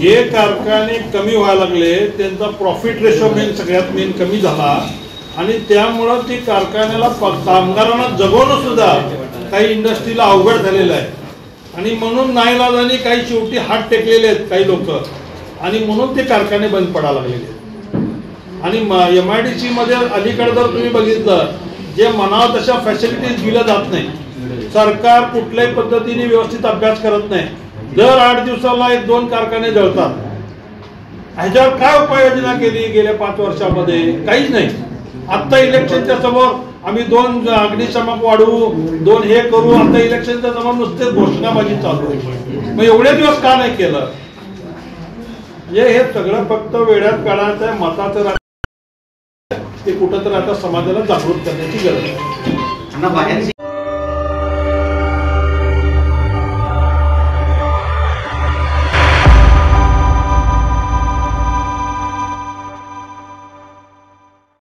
जे कारखाने कमी व्हायला लागले त्यांचा प्रॉफिट रेशो सगळ्यात मेन कमी झाला आणि त्यामुळे ती कारखान्याला कामगारांना जगवणं सुद्धा काही इंडस्ट्रीला अवघड झालेलं आहे आणि म्हणून नाईलाजाने काही शेवटी हात टेकलेले आहेत काही लोक आणि म्हणून ते कारखाने बंद पडायला लागलेले आहेत। आणि MIDC मध्ये अलीकडे जर तुम्ही बघितलं जे म्हणावं तशा फॅसिलिटीज दिल्या जात नाही, सरकार कुठल्याही पद्धतीने व्यवस्थित अभ्यास करत नाही, दर 8 दिवसाला 1-2 कारखाने जळतात। ह्याच्यावर काय उपाययोजना केली गेल्या 5 वर्षामध्ये? काहीच नाही। आता इलेक्शनच्या समोर आम्ही 2 अग्निशमक वाढवू, 2 हे करू, आता इलेक्शनच्या समोर नुसतेच घोषणाबाजी चालू आहे। मग एवढे दिवस का नाही केलं? हे सगळं फक्त वेळात काढायचं आहे, मताचं ते कुठं तर आता समाजाला जागृत करण्याची गरज आहे।